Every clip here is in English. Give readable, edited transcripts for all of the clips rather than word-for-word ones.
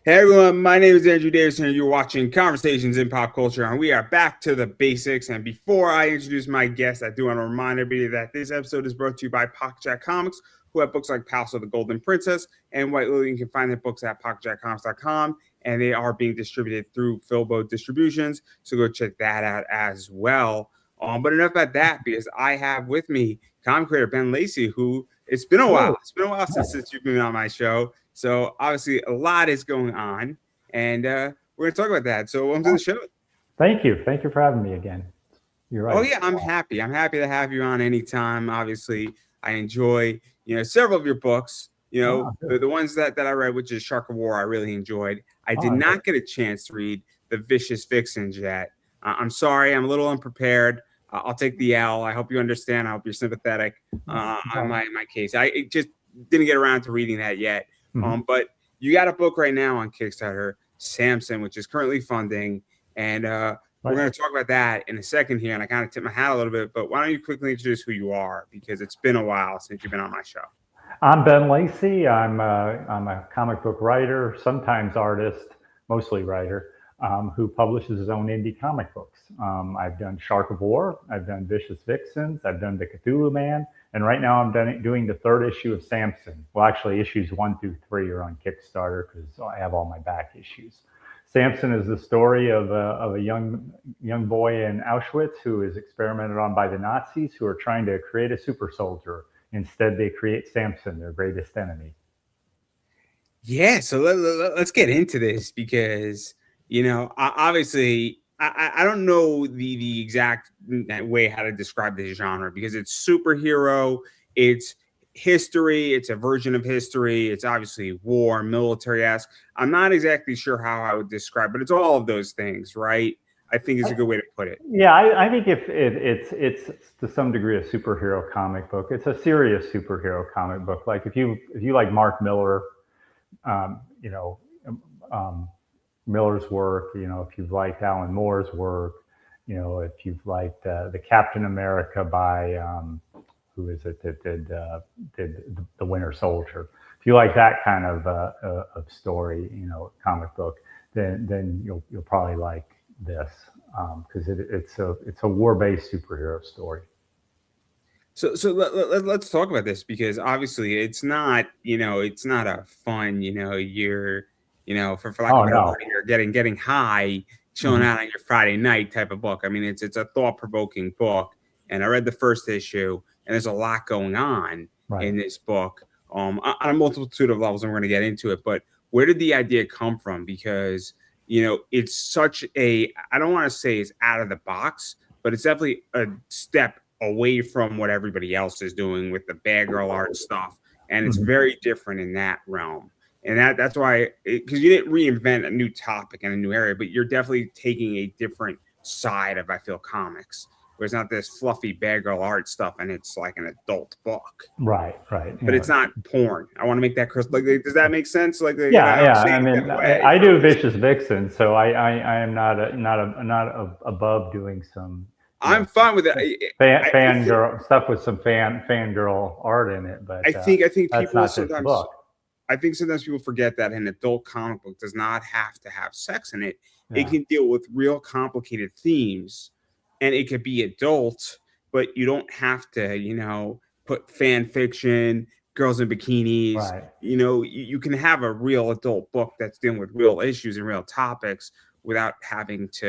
Hey everyone, my name is Andrew Davison, and you're watching Conversations in Pop Culture, and we are back to the basics. And before I introduce my guest, I do want to remind everybody that this episode is brought to you by Pocketjack Comics, who have books like Palace of the Golden Princess and White Lily. You can find their books at pocketjackcomics.com, and they are being distributed through Filbo Distributions, so go check that out as well. But enough about that, because I have with me comic creator Ben Lacy, who it's been a while. Hello. It's been a while since you've been on my show. So obviously a lot is going on, and we're going to talk about that. So welcome to the Oh, show. thank you. Thank you for having me again. You're Oh right. yeah, I'm happy. I'm happy to have you on anytime. Obviously, I enjoy several of your books. Oh, good. The ones that I read, which is Shark of War, I really enjoyed. I did Oh, not get a chance to read The Vicious Vixens yet. I'm sorry, I'm a little unprepared. I'll take the L. I hope you understand. I hope you're sympathetic on my case. I just didn't get around to reading that yet. mhm. But you got a book right now on Kickstarter, Samson, which is currently funding, and we're Right. going to talk about that in a second here, and I kind of tip my hat a little bit, but why don't you quickly introduce who you are, because it's been a while since you've been on my show. I'm Ben Lacy. I'm a comic book writer, sometimes artist, mostly writer, who publishes his own indie comic books. I've done Shark of War. I've done Vicious Vixens. I've done The Cthulhu Man. And right now doing the third issue of Samson. Well, actually, issues 1 through 3 are on Kickstarter because I have all my back issues. Samson is the story of a young boy in Auschwitz who is experimented on by the Nazis, who are trying to create a super soldier. Instead, they create Samson, their greatest enemy. Yeah, so let's get into this, because obviously I don't know the exact way how to describe this genre, because it's superhero, it's history, it's a version of history, it's obviously war, military-esque. I'm not exactly sure how I would describe, but it's all of those things, right? I think is a good way to put it. Yeah, I think if it's to some degree a superhero comic book. It's a serious superhero comic book. Like if you like Mark Miller, um, you know, um, Miller's work. If you've liked Alan Moore's work, if you've liked the Captain America by who is it that did the Winter Soldier. If you like that kind of story, comic book, then you'll probably like this because it's a war-based superhero story. So let's talk about this, because obviously it's not a fun, you're, for lack of Oh a better no. word, you're getting high, chilling Mhm. out on your Friday night type of book. I mean, it's a thought-provoking book, and I read the first issue, and there's a lot going on Right. in this book, on a multitude of levels, and we're going to get into it. But where did the idea come from? Because it's such a, I don't want to say it's out of the box, but it's definitely a step away from what everybody else is doing with the bad girl art stuff, and it's Mhm. very different in that realm. And that's why, because you didn't reinvent a new topic in a new area, but you're definitely taking a different side of, I feel, comics, where it's not this fluffy bad girl art stuff, and it's like an adult book, Right. Right. but it's not porn. I want to make that crystal. Like, does that make sense? Like, Yeah, I'm yeah. saying I it mean, that way I for a do reason. Vicious Vixen, so I am not above doing some, I'm fine with it. I fan think girl stuff with some fangirl art in it, but I think that's people not this sometimes book. I think sometimes people forget that an adult comic book does not have to have sex in it. It Yeah. can deal with real complicated themes, and it could be adult, but you don't have to, put fan fiction, girls in bikinis. Right. You can have a real adult book that's dealing with real issues and real topics without having to,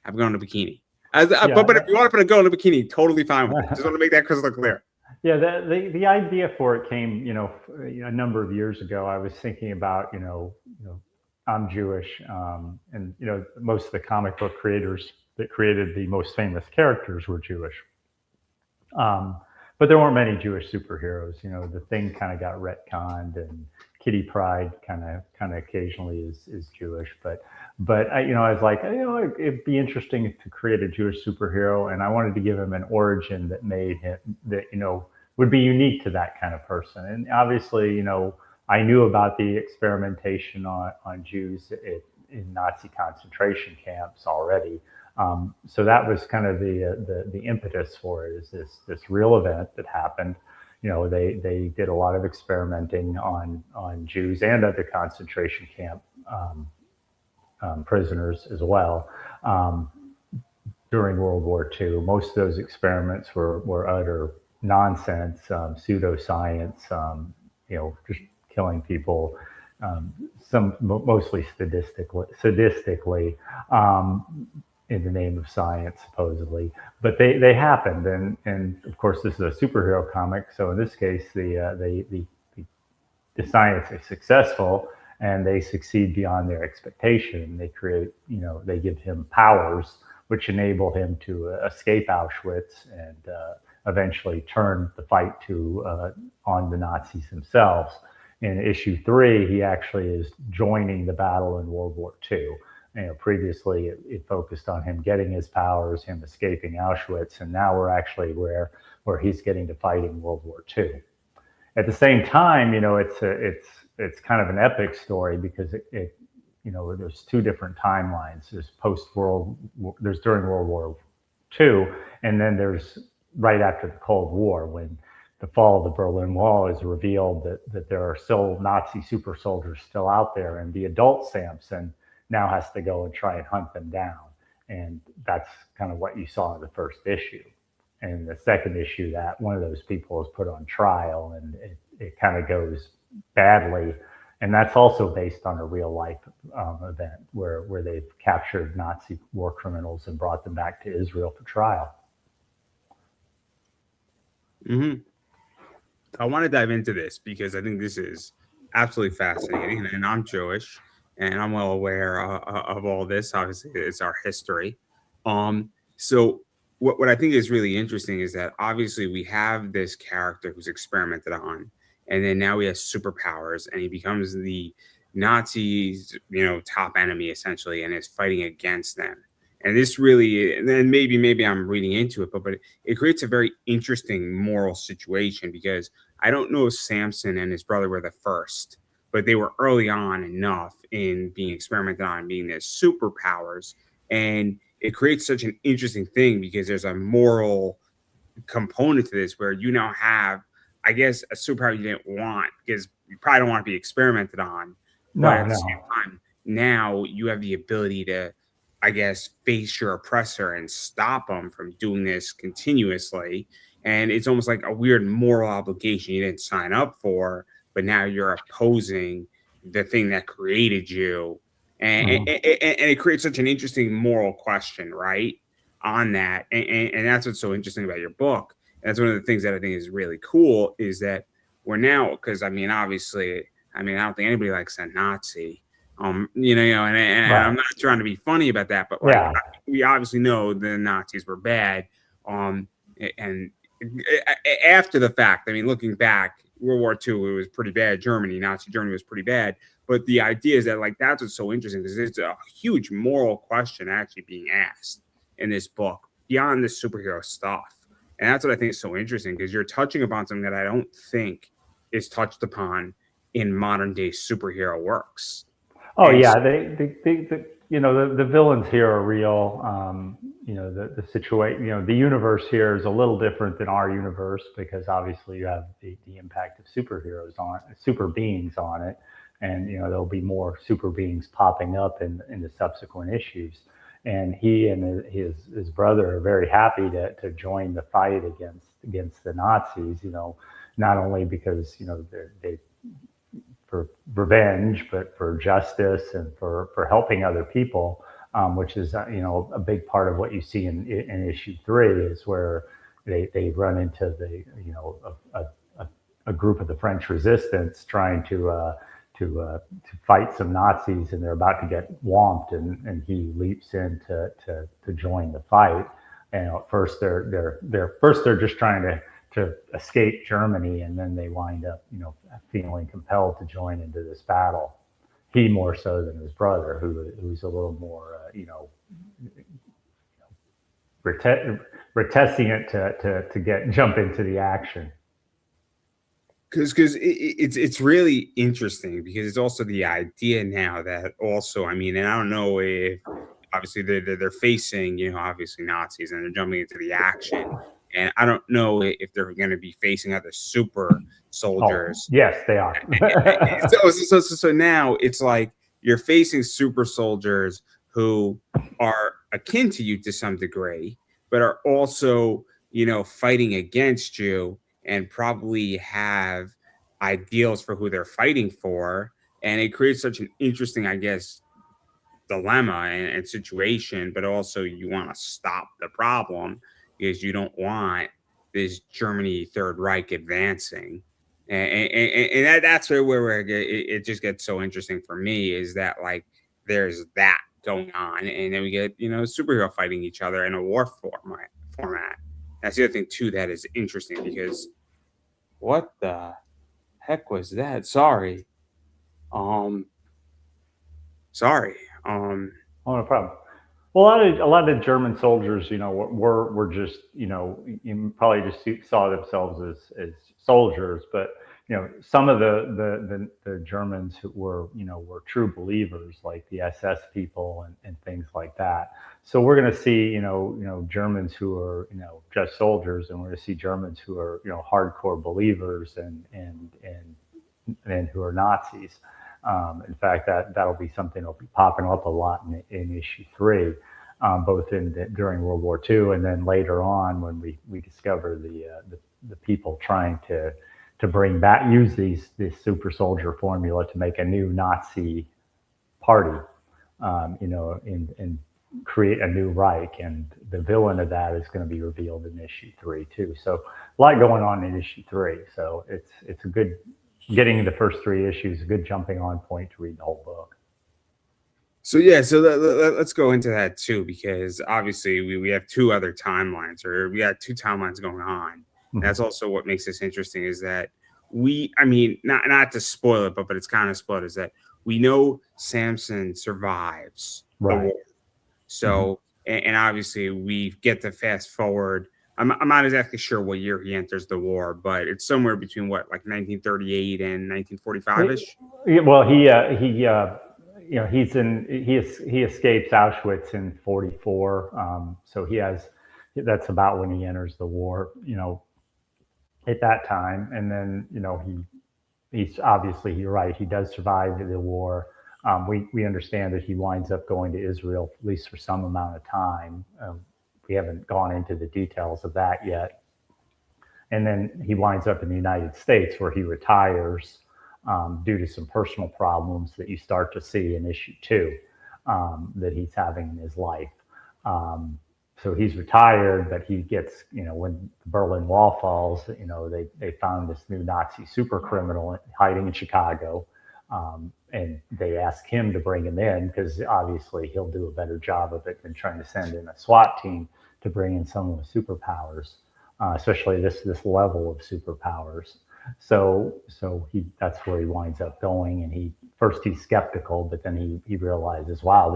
have a girl in a bikini. Yeah. But if you want to put a girl in a bikini, totally fine with it. Just want to make that crystal clear. Yeah, the idea for it came, a number of years ago. I was thinking about, I'm Jewish, and most of the comic book creators that created the most famous characters were Jewish. Um, but there weren't many Jewish superheroes. The Thing kind of got retconned, and Kitty Pryde kind of occasionally is Jewish. But I was like, it'd be interesting to create a Jewish superhero, and I wanted to give him an origin that made him that would be unique to that kind of person. And obviously, I knew about the experimentation on Jews in Nazi concentration camps already. So that was kind of the impetus for it, is this real event that happened, they did a lot of experimenting on Jews and other concentration camp prisoners as well. Um, During World War II. Most of those experiments were utter nonsense, pseudoscience, just killing people, mostly sadistically, in the name of science, supposedly. But they happened, and of course, this is a superhero comic. So in this case, the science is successful and they succeed beyond their expectation. They they give him powers which enable him to escape Auschwitz and eventually turn the fight on the Nazis themselves. In issue 3, he actually is joining the battle in World War II. Previously it focused on him getting his powers, him escaping Auschwitz, and now we're actually where he's getting to fight in World War II. At the same time, it's kind of an epic story because there's two different timelines. There's during World War II, and then there's right after the Cold War, when the fall of the Berlin Wall is revealed that there are still Nazi super soldiers still out there, and the adult Samson now has to go and try and hunt them down. And that's kind of what you saw in the first issue. And in the second issue, that one of those people is put on trial, and it kind of goes badly. And that's also based on a real life event where they've captured Nazi war criminals and brought them back to Israel for trial. Mm-hmm. I want to dive into this because I think this is absolutely fascinating. And I'm Jewish, and I'm well aware of all this. Obviously, it's our history. So what I think is really interesting is that obviously we have this character who's experimented on, and then now he has superpowers, and he becomes the Nazis, top enemy essentially, and is fighting against them. And this really, and then maybe I'm reading into it, but it creates a very interesting moral situation because I don't know if Samson and his brother were the first, but they were early on enough in being experimented on, being their superpowers, and it creates such an interesting thing because there's a moral component to this where you now have, I guess, a superpower you didn't want because you probably don't want to be experimented on. But at the same time, now you have the ability to, I guess, face your oppressor and stop them from doing this continuously. And it's almost like a weird moral obligation you didn't sign up for, but now you're opposing the thing that created you. And it creates such an interesting moral question, right? On that. And that's what's so interesting about your book. And that's one of the things that I think is really cool is that we're now, because obviously, I don't think anybody likes a Nazi. And right. I'm not trying to be funny about that, but we obviously know the Nazis were bad. And after the fact, looking back, World War II, it was pretty bad. Nazi Germany was pretty bad. But the idea is that that's what's so interesting because it's a huge moral question actually being asked in this book beyond the superhero stuff. And that's what I think is so interesting because you're touching upon something that I don't think is touched upon in modern day superhero works. Oh, and yeah, the villains here are real. The situation, the universe here is a little different than our universe because obviously you have the impact of super beings on it, and there'll be more super beings popping up in the subsequent issues. And he and his brother are very happy to join the fight against the Nazis. Not only because they for revenge, but for justice and for helping other people, which is a big part of what you see in issue 3 is where they run into a group of the French resistance trying to fight some Nazis, and they're about to get whomped, and he leaps in to join the fight. And at first they're just trying to escape Germany, and then they wind up feeling compelled to join into this battle. He more so than his brother, who's a little more retesting it to jump into the action. Because it's really interesting because it's also the idea now that also, and I don't know if obviously they're facing, obviously Nazis and they're jumping into the action. And I don't know if they're going to be facing other super soldiers. Yes, they are. So now it's like you're facing super soldiers who are akin to you to some degree, but are also, fighting against you and probably have ideals for who they're fighting for. And it creates such an interesting, I guess, dilemma and situation, but also you want to stop the problem because you don't want this Germany Third Reich advancing. And that's where it just gets so interesting for me is that like there's that going on, and then we get superhero fighting each other in a war format. That's the other thing too that is interesting because what the heck was that? Um, sorry. Oh, no problem. Well, a lot of German soldiers, were just, you probably just saw themselves as soldiers, but some of the Germans who were true believers, like the SS people and things like that. So we're going to see, Germans who are, just soldiers, and we're going to see Germans who are, hardcore believers and who are Nazis. In fact, that'll be something that'll be popping up a lot in issue 3, both during World War II and then later on when we discover the people trying to use this super soldier formula to make a new Nazi party, and create a new Reich, and the villain of that is going to be revealed in issue 3 too. So a lot going on in issue 3. So it's a good, getting the first 3 issues, a good jumping on point to read the whole book. So yeah, so let's go into that too, because obviously we have 2 other timelines, or we got 2 timelines going on. Mm-hmm. That's also what makes this interesting is that not to spoil it, but it's kind of spoiled, is that we know Samson survives the war. So, and obviously we get to fast forward. I'm not exactly sure what year he enters the war, but it's somewhere between like 1938 and 1945-ish. Well, he escapes Auschwitz in 44. So that's about when he enters the war, at that time. And then, he's obviously, you're right, he does survive the war. We understand that he winds up going to Israel, at least for some amount of time. We haven't gone into the details of that yet. And then he winds up in the United States, where he retires due to some personal problems that you start to see in issue 2 that he's having in his life. So he's retired, but he gets, when the Berlin Wall falls, they found this new Nazi super criminal hiding in Chicago. And they ask him to bring him in because obviously he'll do a better job of it than trying to send in a SWAT team to bring in someone with superpowers, especially this level of superpowers. So that's where he winds up going. And he's skeptical, but then he realizes, wow,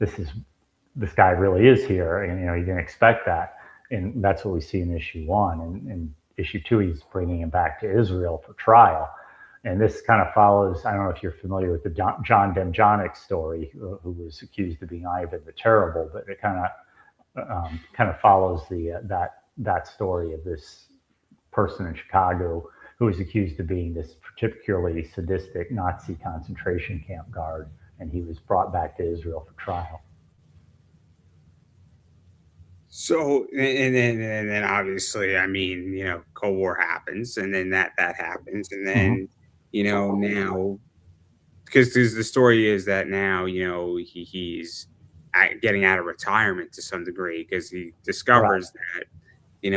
this guy really is here, and you didn't expect that. And that's what we see in issue 1. And issue 2, he's bringing him back to Israel for trial. And this kind of follows, I don't know if you're familiar with the John Demjanjuk story, who was accused of being Ivan the Terrible, but it kind of follows that story of this person in Chicago who was accused of being this particularly sadistic Nazi concentration camp guard, and he was brought back to Israel for trial. So, and then obviously, Cold War happens, and then that happens, and then, now, because the story is that now, he's getting out of retirement to some degree because he discovers that, a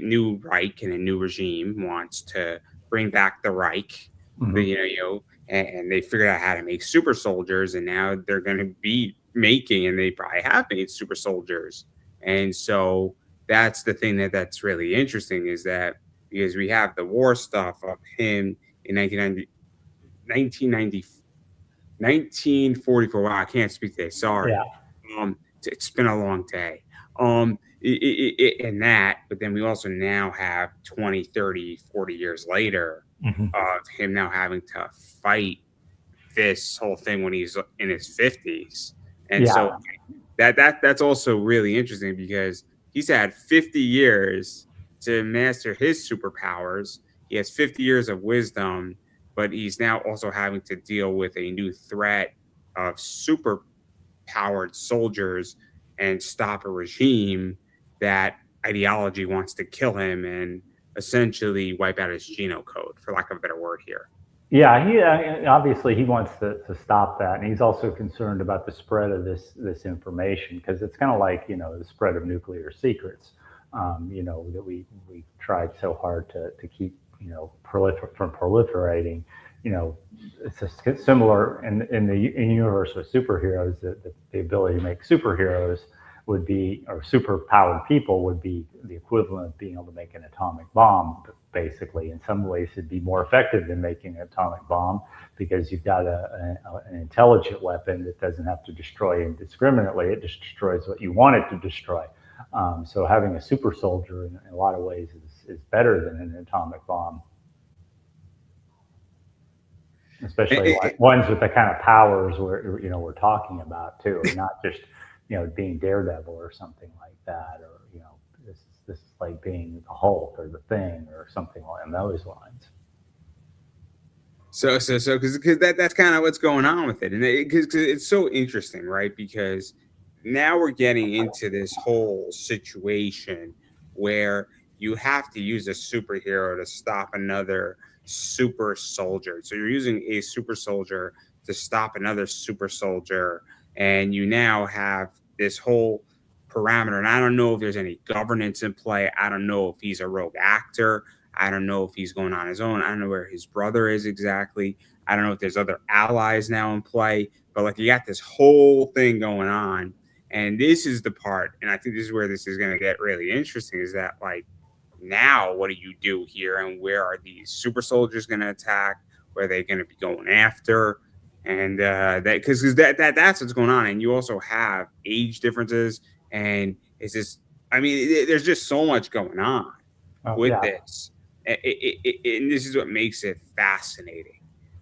new Reich and a new regime wants to bring back the Reich, and they figured out how to make super soldiers, and now they're going to be making, and they probably have made super soldiers. And so that's the thing that's really interesting is that because we have the war stuff of him in 1944. Wow, I can't speak today. Sorry. Yeah. It's been a long day. And that, but then we also now have 20, 30, 40 years later of him now having to fight this whole thing when he's in his 50s. And so that's also really interesting because He's had 50 years to master his superpowers. He has 50 years of wisdom, but he's now also having to deal with a new threat of super powered soldiers and stop a regime that ideology wants to kill him and essentially wipe out his genome code, for lack of a better word here. Yeah, he obviously he wants to stop that, and he's also concerned about the spread of this information because it's kind of like the spread of nuclear secrets. That we tried so hard to keep from proliferating. It's similar in the universe of superheroes. The ability to make superheroes would be, or super powered people would be the equivalent of being able to make an atomic bomb. Basically, in some ways, it'd be more effective than making an atomic bomb because you've got an intelligent weapon that doesn't have to destroy indiscriminately. It just destroys what you want it to destroy. So having a super soldier in a lot of ways is better than an atomic bomb, especially ones with the kind of powers we're talking about too, not just being Daredevil or something like that, or this is like being the Hulk or the Thing or something along those lines. So because that's kind of what's going on with it, and because it's so interesting, right? Because now we're getting into this whole situation where you have to use a superhero to stop another super soldier. So you're using a super soldier to stop another super soldier, and you now have this whole parameter. And I don't know if there's any governance in play. I don't know if he's a rogue actor. I don't know if he's going on his own. I don't know where his brother is exactly. I don't know if there's other allies now in play. But like, you got this whole thing going on. And this is the part, and I think this is where this is going to get really interesting, is that like, now what do you do here, and where are these super soldiers going to attack? Where are they going to be going after? And that because that's what's going on. And you also have age differences, and it's just, I mean, there's just so much going on with this. And this is what makes it fascinating,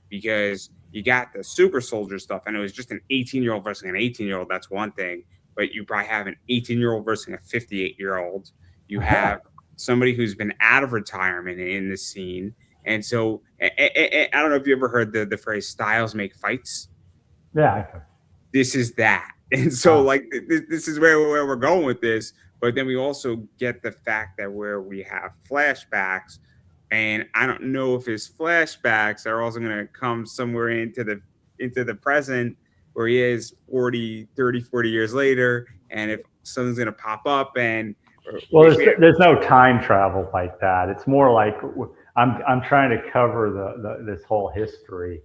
because you got the super soldier stuff, and it was just an 18-year-old versus an 18-year-old. That's one thing, but you probably have an 18-year-old versus a 58-year-old. You have somebody who's been out of retirement in the scene. And so I don't know if you ever heard the phrase "styles make fights." Yeah, this is that. And so like this is where we're going with this. But then we also get the fact that where we have flashbacks, and I don't know if his flashbacks are also going to come somewhere into the present, where he is 40 years later, and if something's going to pop up. And well, there's no time travel like that. It's more like I'm trying to cover this whole history,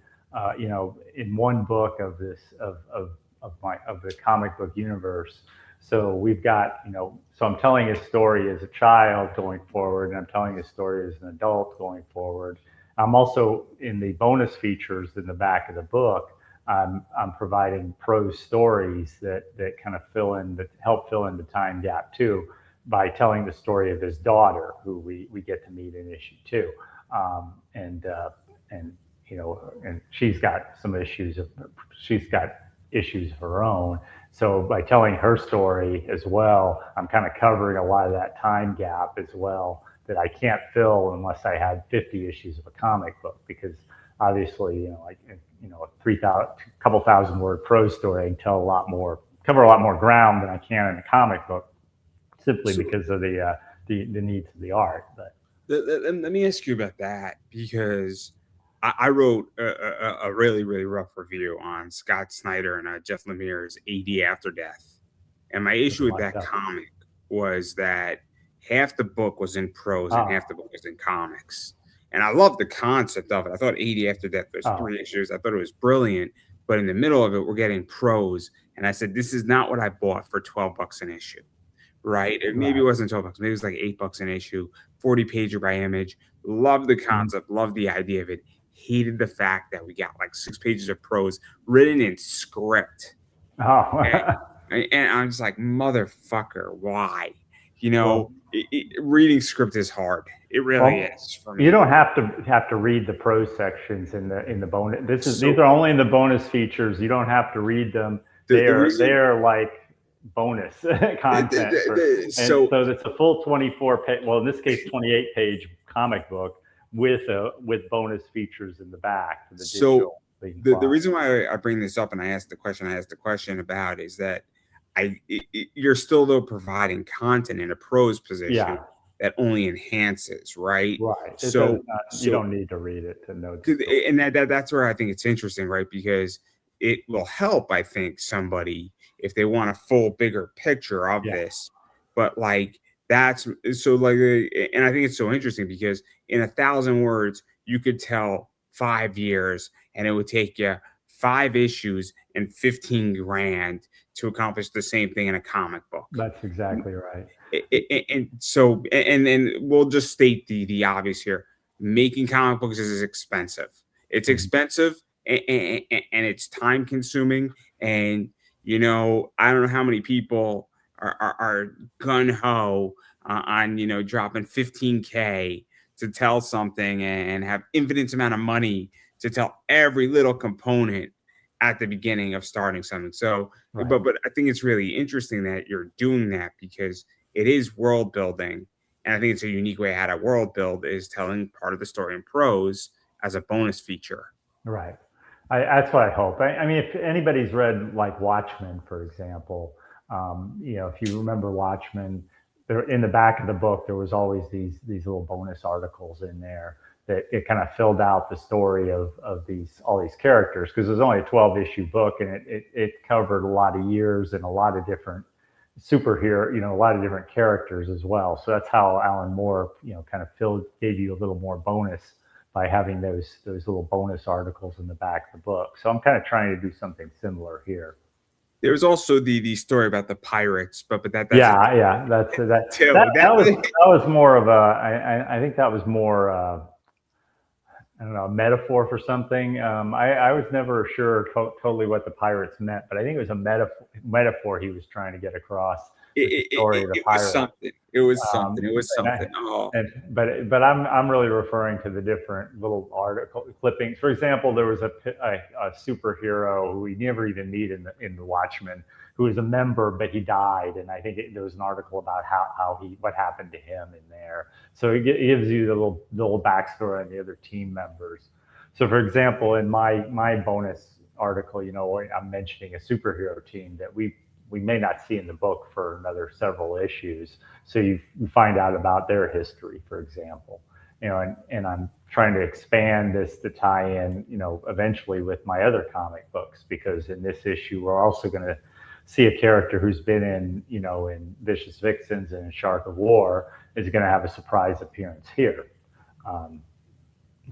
in one book of this of the comic book universe. So we've got, so I'm telling his story as a child going forward, and I'm telling his story as an adult going forward. I'm also, in the bonus features in the back of the book, I'm providing prose stories that kind of help fill in the time gap too, by telling the story of his daughter, who we get to meet in issue 2, and she's got some issues of her own. So by telling her story as well, I'm kind of covering a lot of that time gap as well that I can't fill unless I had 50 issues of a comic book, because obviously, a couple thousand word prose story, I can cover a lot more ground than I can in a comic book, simply because of the needs of the art. But let me ask you about that, because I wrote a really, really rough review on Scott Snyder and Jeff Lemire's AD After Death. And my issue with that comic was that half the book was in prose and half the book was in comics. And I loved the concept of it. I thought AD After Death was 3 issues. I thought it was brilliant. But in the middle of it, we're getting prose. And I said, this is not what I bought for $12 an issue. Right? Maybe it wasn't $12. Maybe it was like $8 an issue, 40 pager by Image. Love the concept, love the idea of it. Hated the fact that we got like 6 pages of prose written in script. And I'm just like, motherfucker, why? Reading script is hard. It really is for me. You don't have to read the prose sections in the bonus. These are only in the bonus features. You don't have to read them. They're like, bonus content. And So so it's a full 24 page, well, in this case, 28 page comic book with bonus features in the back for the so digital being the fun. reason why I bring this up and I asked the question about is that you're still though providing content in a prose position Yeah, that only enhances, right? right. It does So not, you so don't need to read it to know the story. and that's where I think it's interesting, right? Because it will help, I think, somebody if they want a full, bigger picture of Yeah, this. But like that's so like, and I think it's so interesting because in 1,000 words, you could tell 5 years, and it would take you 5 issues and 15 grand to accomplish the same thing in a comic book. that's exactly right. And so and we'll just state the obvious here. Making comic books is expensive. It's Mhm. expensive, and it's time consuming. And I don't know how many people are gun-ho on dropping 15K to tell something and have infinite amount of money to tell every little component at the beginning of starting something. So Right. but I think it's really interesting that you're doing that because it is world building. And I think it's a unique way how to world build is telling part of the story in prose as a bonus feature. Right. That's what I hope. I mean, if anybody's read like Watchmen, for example, if you remember Watchmen, there in the back of the book there was always these little bonus articles in there that it kind of filled out the story of these all these characters because it was only a 12 issue book and it covered a lot of years and a lot of different superhero, a lot of different characters as well. So that's how Alan Moore, kind of gave you a little more bonus by having those little bonus articles in the back of the book. So I'm kind of trying to do something similar here. There's also the story about the pirates, but that's a Yeah, yeah, that's too. that was more of a I think that was more I don't know, a metaphor for something. I was never sure totally what the pirates meant, but I think it was a metaphor he was trying to get across with the story of the it was pirates. something. It was something. Um, It was and something. I, Oh, but I'm really referring to the different little article clippings. For example, there was a superhero who we never even meet in the Watchmen, who was a member, but he died, and I think there was an article about how he what happened to him in there. So it gives you the little backstory on the other team members. So, for example, in my bonus article, I'm mentioning a superhero team that we may not see in the book for another several issues. So you find out about their history, for example, and I'm trying to expand this to tie in, eventually with my other comic books, because in this issue, we're also going to see a character who's been in Vicious Vixens and in Shark of War is going to have a surprise appearance here. Um,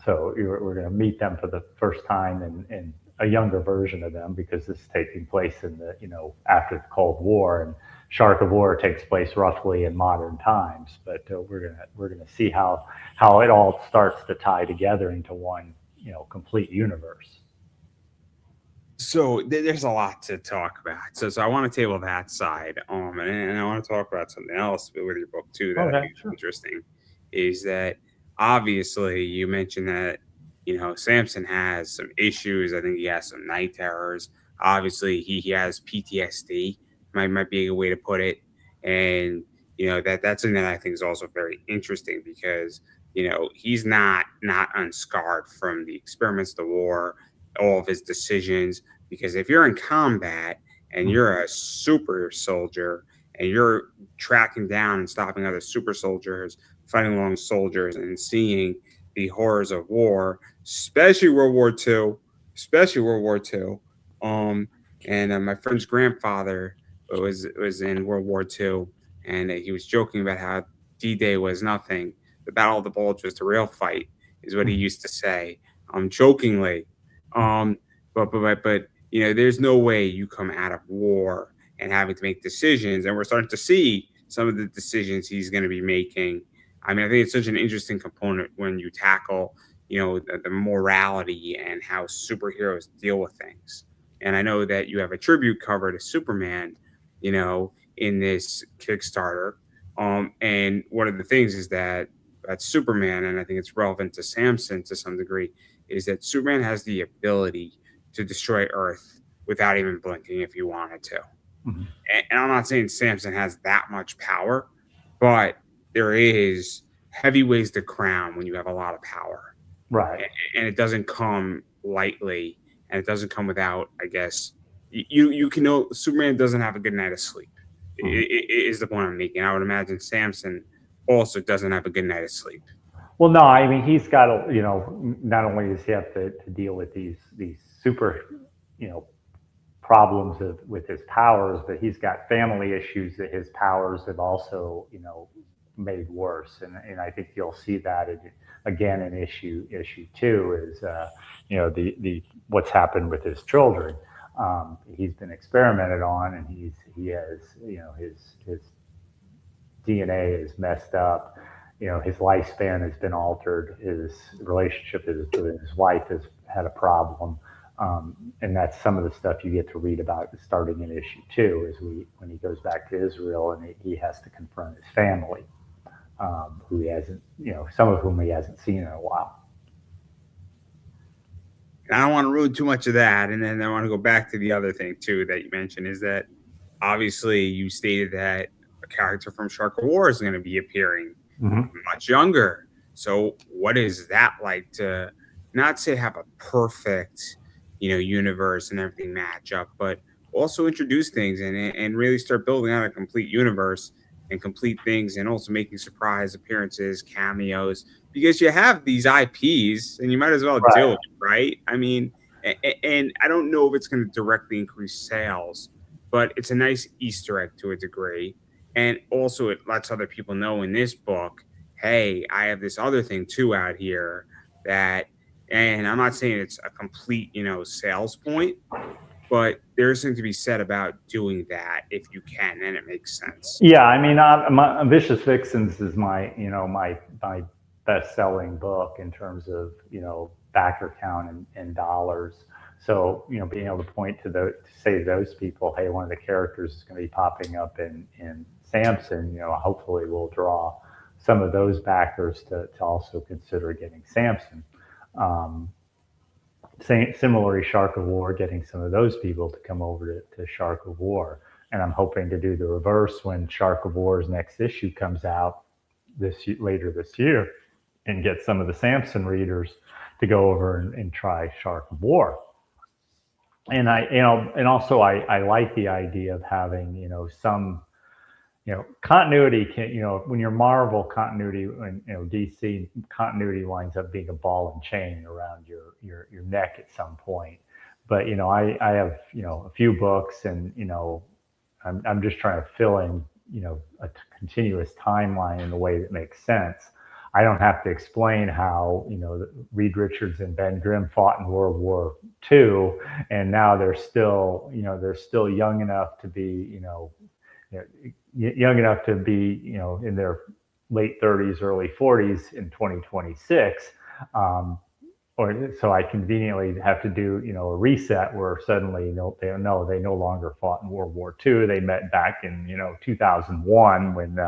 so we're going to meet them for the first time in a younger version of them because this is taking place in the after the Cold War, and Shark of War takes place roughly in modern times. But we're gonna see how it all starts to tie together into one complete universe. so there's a lot to talk about. So I want to table that side. And I want to talk about something else with your book too that I Okay, think is sure. interesting. Is that obviously you mentioned that Samson has some issues. I think he has some night terrors. Obviously he has PTSD. Might be a way to put it. And that's something that I think is also very interesting because he's not unscarred from the experiments, the war, all of his decisions. Because if you're in combat and Mhm. you're a super soldier and you're tracking down and stopping other super soldiers, fighting along soldiers, and seeing the horrors of war, especially World War II, especially World War II. And my friend's grandfather was in World War II, and he was joking about how D-Day was nothing. The Battle of the Bulge was the real fight, is what he Mhm. used to say, jokingly. Um, but there's no way you come out of war and having to make decisions, and we're starting to see some of the decisions he's going to be making. I mean, I think it's such an interesting component when you tackle the morality and how superheroes deal with things. And I know that you have a tribute cover to Superman, in this Kickstarter. And one of the things is that Superman, and I think it's relevant to Samson to some degree, is that Superman has the ability to destroy Earth without even blinking if you wanted to. Mhm. And I'm not saying Samson has that much power, but there is heavy ways to crown when you have a lot of power, Right. and it doesn't come lightly, and it doesn't come without, I guess, you can know Superman doesn't have a good night of sleep. Mhm. Is the point I'm making. I would imagine Samson also doesn't have a good night of sleep. Well, no, I mean he's got to, not only does he have to deal with these super, you know, problems with his powers, but he's got family issues that his powers have also, made worse. And I think you'll see that again in issue two is, the what's happened with his children. He's been experimented on, and he has, his DNA is messed up. His lifespan has been altered. His relationship with his wife has had a problem. And that's some of the stuff you get to read about starting in issue two, is when he goes back to Israel and he has to confront his family, who he hasn't, some of whom he hasn't seen in a while. And I don't want to ruin too much of that. And then I want to go back to the other thing too that you mentioned is that obviously you stated that a character from Shark of War is going to be appearing Mm-hmm. much younger. So what is that like to not say have a perfect, universe and everything match up, but also introduce things and really start building out a complete universe and complete things and also making surprise appearances, cameos, because you have these IPs and you might as well do Right. it, right? I mean, and I don't know if it's going to directly increase sales, but it's a nice Easter egg to a degree. And also, it lets other people know in this book, hey, I have this other thing too out here that, and I'm not saying it's a complete, sales point, but there's something to be said about doing that if you can, and it makes sense. Yeah, I mean, Vicious Vixens is my, my best-selling book in terms of, backer count and dollars. So, being able to point to say to those people, hey, one of the characters is going to be popping up in Samson, hopefully will draw some of those backers to also consider getting Samson. Um, Similarly, Shark of War, getting some of those people to come over to Shark of War. And I'm hoping to do the reverse when Shark of War's next issue comes out later this year, and get some of the Samson readers to go over and try Shark of War. And and also I like the idea of having, some, continuity can, when you're Marvel, continuity, and DC, continuity winds up being a ball and chain around your neck at some point. But I have, a few books, and I'm just trying to fill in, a continuous timeline in a way that makes sense. I don't have to explain how, Reed Richards and Ben Grimm fought in World War II, and now they're still young enough to be, young enough to be, in their late 30s, early 40s in 2026. Um, or so I conveniently have to do, a reset where suddenly, they no longer fought in World War II. They met back in, 2001 when,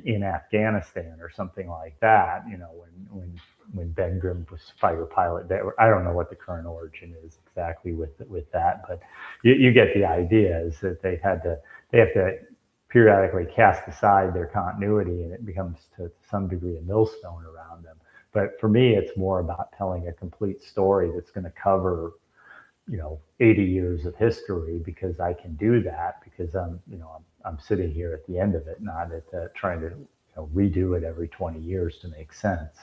in Afghanistan or something like that. When Ben Grimm was fighter pilot. I don't know what the current origin is exactly with that, but you get the idea. Is that they have to periodically cast aside their continuity, and it becomes to some degree a millstone around them. But for me, it's more about telling a complete story that's going to cover, 80 years of history, because I can do that because I'm sitting here at the end of it, not at trying to, redo it every 20 years to make sense.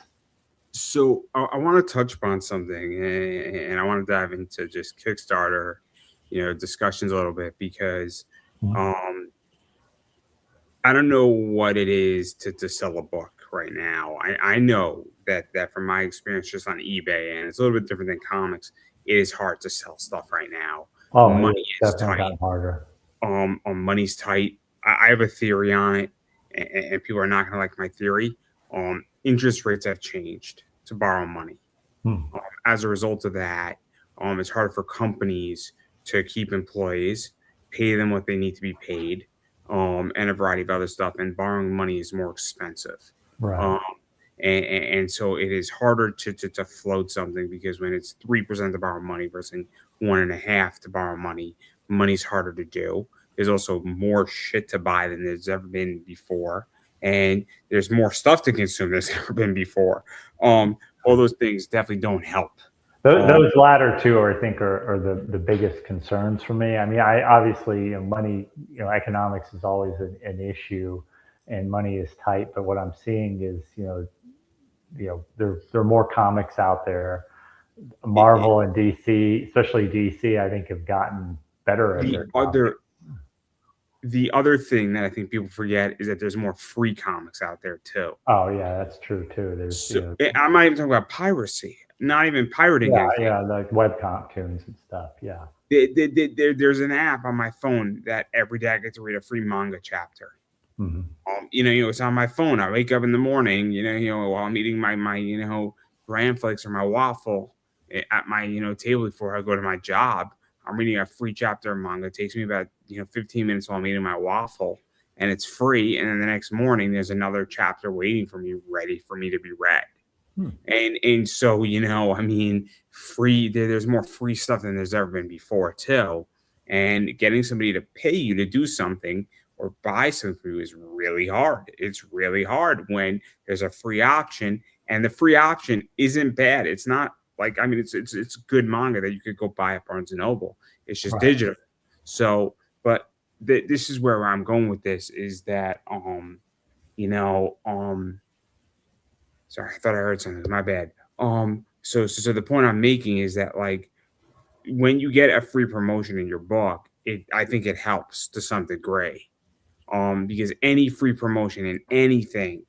So I want to touch upon something, and I want to dive into just Kickstarter, discussions a little bit because Mhm. um, I don't know what it is to sell a book right now. I know that from my experience just on eBay, and it's a little bit different than comics. It is hard to sell stuff right now. Oh, Money it's is definitely tight. gotten harder. Money's tight. I have a theory on it, and people are not going to like my theory. Interest rates have changed to borrow money. Hmm. As a result of that, it's hard for companies to keep employees, pay them what they need to be paid, and a variety of other stuff. And borrowing money is more expensive. Right. Um, and so it is harder to float something because when it's 3% to borrow money versus 1.5% to borrow money, money's harder to do. There's also more shit to buy than there's ever been before, and there's more stuff to consume than there's ever been before. All those things definitely don't help. Those latter two, I think, are the biggest concerns for me. I mean, I obviously, money, economics is always an issue, and money is tight. But what I'm seeing is, there are more comics out there. Marvel and DC, especially DC, I think have gotten better at their comics. The other thing that I think people forget is that there's more free comics out there too. Oh yeah, that's true too. There's I'm not even talking about piracy. Not even pirating anything. Yeah, like web cartoons and stuff. Yeah. There's an app on my phone that every day I get to read a free manga chapter. Mm-hmm. It's on my phone. I wake up in the morning, while I'm eating my bran flakes or my waffle at my table before I go to my job. I'm reading a free chapter of manga. It takes me about 15 minutes while I'm eating my waffle, and it's free. And then the next morning, there's another chapter waiting for me, ready for me to be read. And so free. There's more free stuff than there's ever been before too. And getting somebody to pay you to do something or buy something for you is really hard. It's really hard when there's a free option, and the free option isn't bad. It's not it's good manga that you could go buy at Barnes and Noble. It's just digital. So, but this is where I'm going with this is that sorry, I thought I heard something. My bad. So the point I'm making is that when you get a free promotion in your book, I think it helps to some degree. Because any free promotion in anything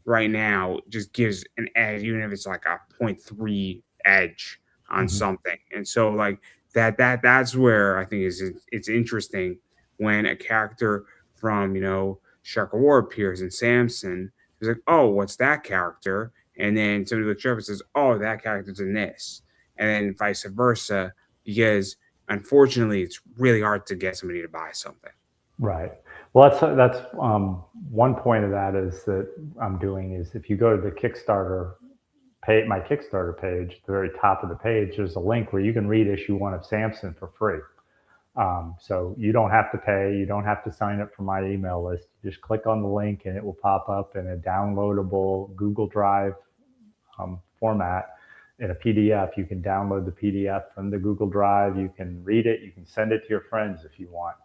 right now just gives an edge, even if it's like a 0.3 edge on something. And so that's where I think it's interesting when a character from Shark of War appears in Samson. It's like, oh, what's that character? And then somebody looks up and says, oh, that character's in this. And then vice versa, because unfortunately, it's really hard to get somebody to buy something. Right. Well, that's one point of that is that I'm doing is if you go to the Kickstarter page, my Kickstarter page, at the very top of the page, there's a link where you can read issue 1 of Samson for free. So you don't have to pay, you don't have to sign up for my email list. You just click on the link and it will pop up in a downloadable Google Drive format in a PDF. You can download the PDF from the Google Drive. You can read it. You can send it to your friends if you want.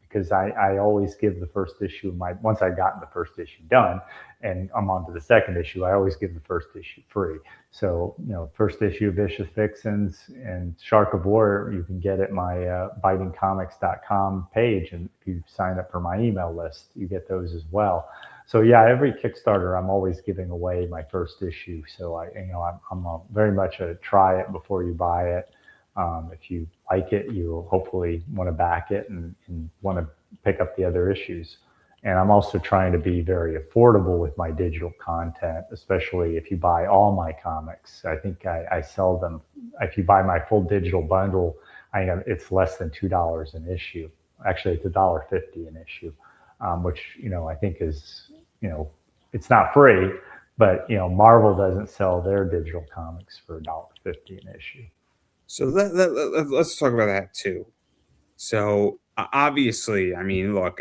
Because I always give the first issue once I've gotten the first issue done and I'm on to the second issue, I always give the first issue free. So, first issue of Vicious Vixens and Shark of War, you can get at my bitingcomics.com page. And if you sign up for my email list, you get those as well. So yeah, every Kickstarter, I'm always giving away my first issue. So I'm very much a try it before you buy it. If you like it, you'll hopefully want to back it and want to pick up the other issues. And I'm also trying to be very affordable with my digital content, especially if you buy all my comics. I think I sell them. If you buy my full digital bundle, it's less than $2 an issue. Actually, it's $1.50 an issue, which, I think is, it's not free, but, Marvel doesn't sell their digital comics for $1.50 an issue. So let's talk about that too. So obviously, look,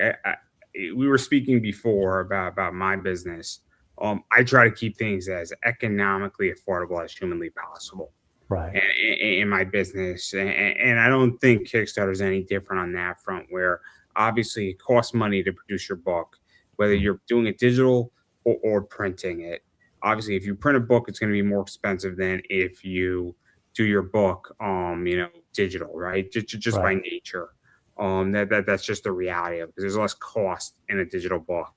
we were speaking before about my business. I try to keep things as economically affordable as humanly possible. Right. In my business, and I don't think Kickstarter is any different on that front. Where obviously it costs money to produce your book, whether you're doing it digital or printing it. Obviously, if you print a book, it's going to be more expensive than if you do your book, digital, right? Just by nature. That's just the reality of it, because there's less cost in a digital book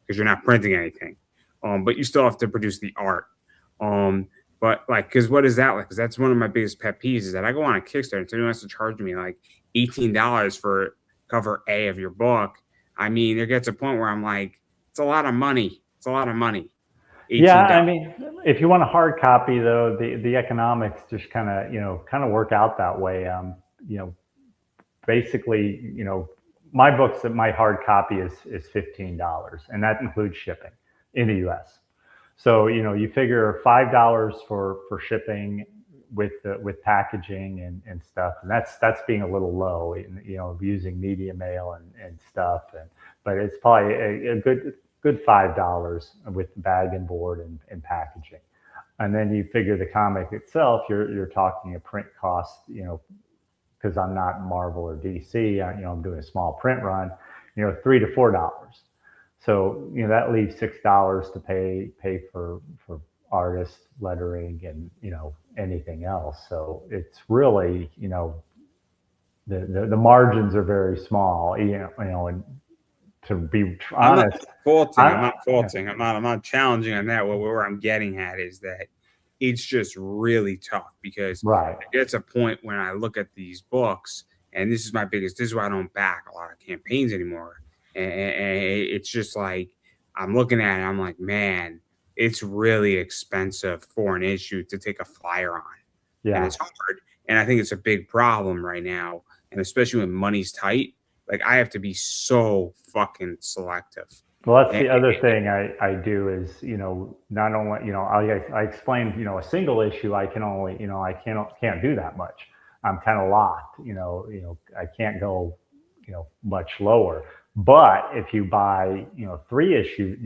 because you're not printing anything. But you still have to produce the art. But because what is that like? Because that's one of my biggest pet peeves is that I go on a Kickstarter and somebody wants to charge me like $18 for cover A of your book. There gets a point where I'm like, it's a lot of money. It's a lot of money. $18. Yeah, if you want a hard copy though, the economics just kind of work out that way. Basically, my books, my hard copy is $15, and that includes shipping in the U.S. So you figure $5 for shipping with packaging and stuff, and that's being a little low, using media mail and stuff, but it's probably a good $5 with bag and board and packaging. And then you figure the comic itself, you're talking a print cost, because I'm not Marvel or DC, I'm doing a small print run, $3 to $4. So that leaves $6 to pay for artists, lettering, and anything else. So it's really the margins are very small. And to be honest, I'm not faulting. I'm not challenging on that. Where I'm getting at is that it's just really tough because right. it gets a point when I look at these books, and this is why I don't back a lot of campaigns anymore. And it's just like I'm looking at it, I'm like, man, it's really expensive for an issue to take a flyer on. Yeah. And it's hard. And I think it's a big problem right now. And especially when money's tight, like I have to be so fucking selective. Well, that's the other thing I do is, not only, I explained, a single issue, I can only, I can't do that much. I'm kind of locked, I can't go, much lower. But if you buy, three issues,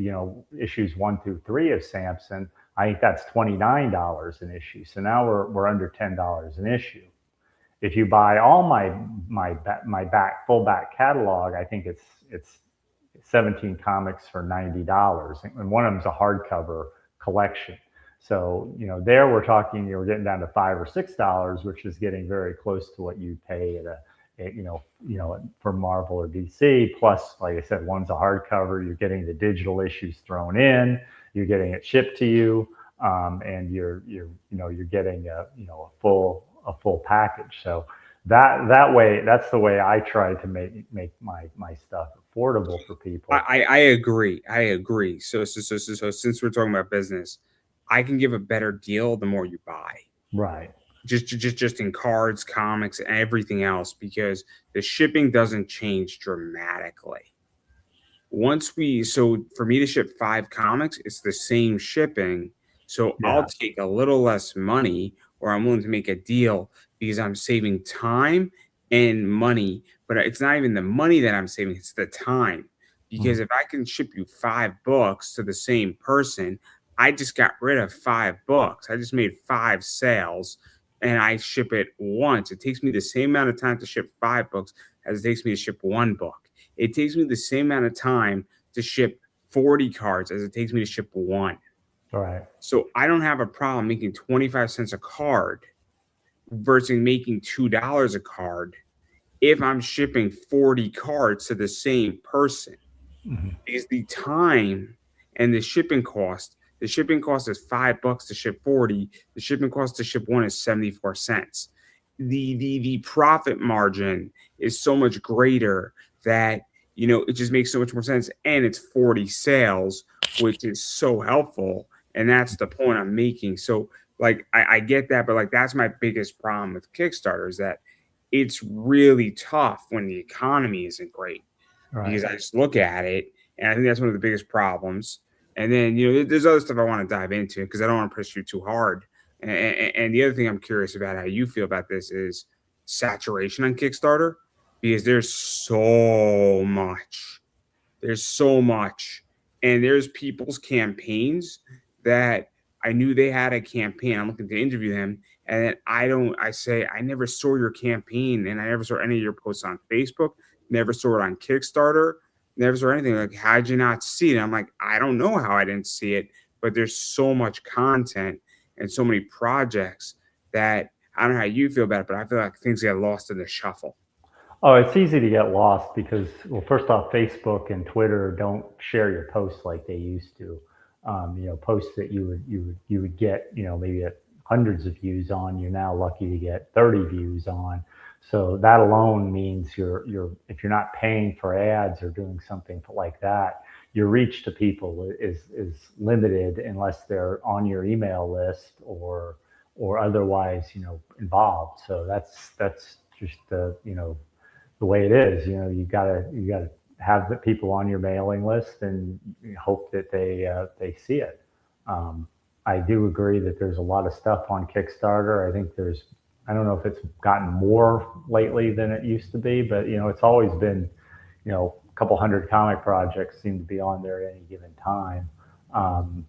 issues 1 through 3 of Samson, I think that's $29 an issue. So now we're under $10 an issue. If you buy all my full back catalog, I think it's 17 comics for $90, and one of them's a hardcover collection. So there we're talking, we're getting down to $5 or $6, which is getting very close to what you pay for Marvel or DC. Plus, like I said, one's a hardcover. You're getting the digital issues thrown in. You're getting it shipped to you, and you're getting a full package. So that way, that's the way I try to make my stuff affordable for people. I agree. So since we're talking about business, I can give a better deal the more you buy. Right. Just in cards, comics, and everything else, because the shipping doesn't change dramatically. So for me to ship 5 comics, it's the same shipping. So yeah. I'll take a little less money, or I'm willing to make a deal because I'm saving time and money. But it's not even the money that I'm saving, it's the time. Because if I can ship you 5 books to the same person, I just got rid of 5 books. I just made 5 sales, and I ship it once. It takes me the same amount of time to ship 5 books as it takes me to ship 1 book. It takes me the same amount of time to ship 40 cards as it takes me to ship 1. Right. So I don't have a problem making 25 cents a card versus making $2 a card if I'm shipping 40 cards to the same person. Because the time and the shipping cost is $5 to ship 40. The shipping cost to ship 1 is 74 cents. The profit margin is so much greater that it just makes so much more sense, and it's 40 sales, which is so helpful, and that's the point I'm making. So like I get that, but like that's my biggest problem with Kickstarter is that it's really tough when the economy isn't great. Right. Because I just look at it, and I think that's one of the biggest problems. And then, there's other stuff I want to dive into because I don't want to push you too hard. And the other thing I'm curious about how you feel about this is saturation on Kickstarter, because there's so much. And there's people's campaigns that I knew they had a campaign. I'm looking to interview them. And then I say, I never saw your campaign, and I never saw any of your posts on Facebook. Never saw it on Kickstarter, never saw anything. Like, how'd you not see it? I'm like, I don't know how I didn't see it, but there's so much content and so many projects that I don't know how you feel about it, but I feel like things get lost in the shuffle. Oh, it's easy to get lost because, well, first off, Facebook and Twitter don't share your posts like they used to. Posts that you would get, maybe hundreds of views on, you're now lucky to get 30 views on. So that alone means if you're not paying for ads or doing something like that, your reach to people is limited unless they're on your email list or otherwise involved. So that's just the way it is. You gotta have the people on your mailing list and hope that they see it. I do agree that there's a lot of stuff on Kickstarter. I think I don't know if it's gotten more lately than it used to be, but it's always been, a couple hundred comic projects seem to be on there at any given time, um,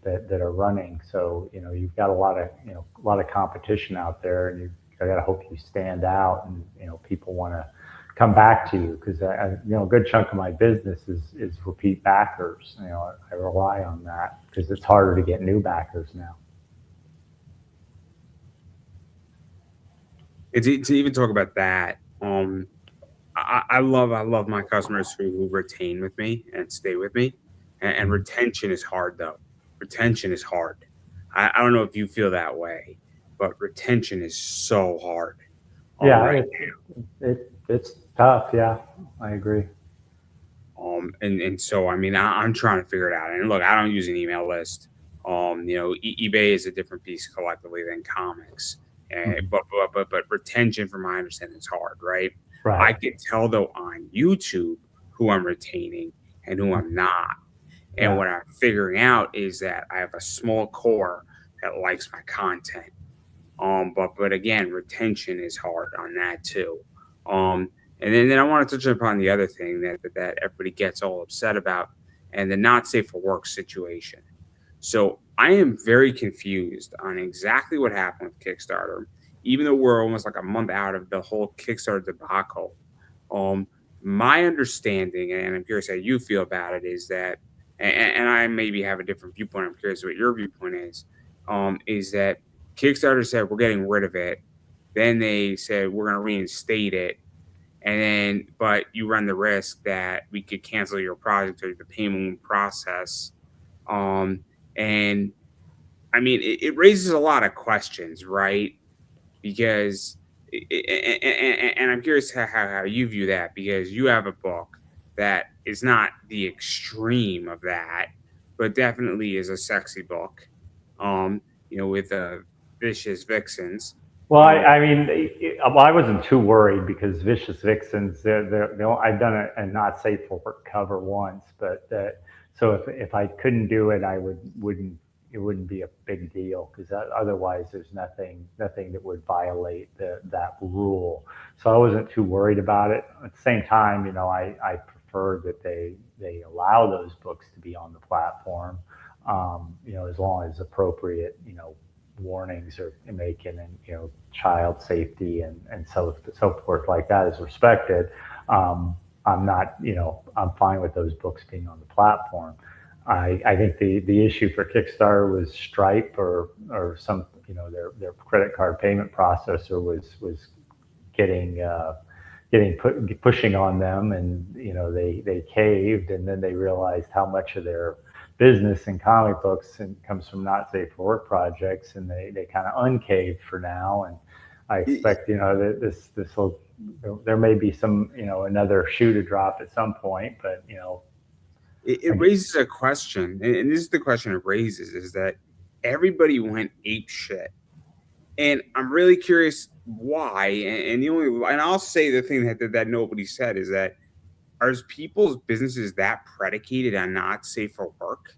that are running. So you've got a lot of competition out there, and I got to hope you stand out, and people want to come back to you, because a good chunk of my business is repeat backers. I rely on that because it's harder to get new backers now. To even talk about that, I love my customers who retain with me and stay with me, and Mhm. retention is hard though. Retention is hard. I don't know if you feel that way, but retention is so hard Yeah, right it's tough. Yeah, I agree. and so I mean I'm trying to figure it out. And look, I don't use an email list. eBay is a different piece collectively than comics, Mhm. but retention, from my understanding, is hard, right? I Right. can tell though on YouTube who I'm retaining and who I'm not. And Yeah. what I'm figuring out is that I have a small core that likes my content. But again, retention is hard on that too. Um, and then I want to touch upon the other thing that everybody gets all upset about, and the not safe for work situation. So I am very confused on exactly what happened with Kickstarter, even though we're almost like a month out of the whole Kickstarter debacle. Um, my understanding, and I'm curious how you feel about it, is that, and I maybe have a different viewpoint. I'm curious what your viewpoint is that Kickstarter said we're getting rid of it. Then they said we're going to reinstate it, and then but you run the risk that we could cancel your project or the payment process. Um, and I mean, it raises a lot of questions, right? Because and I'm curious how you view that, because you have a book that is not the extreme of that, but definitely is a sexy book. Um, with vicious vixens. Well, Um, I mean, well, I wasn't too worried because Vicious Vixens, I've done a not safe for work cover once, but so if I couldn't do it, wouldn't it wouldn't be a big deal, because otherwise there's nothing that would violate that rule. So I wasn't too worried about it. At the same time, I prefer that they allow those books to be on the platform, as long as appropriate, warnings are making, and child safety and so forth like that is respected. I'm not, I'm fine with those books being on the platform. I think the issue for Kickstarter was Stripe, or some, their credit card payment processor was getting pushing on them, and they caved, and then they realized how much of their business in comic books and comes from not safe for work projects, and they kind of uncaved for now. And I it, expect that this will, there may be some, another shoe to drop at some point, but it I, raises a question, and this is the question it raises: is that everybody went ape shit. And I'm really curious why. And and I'll say the thing that nobody said is that, are people's businesses that predicated on not safe for work?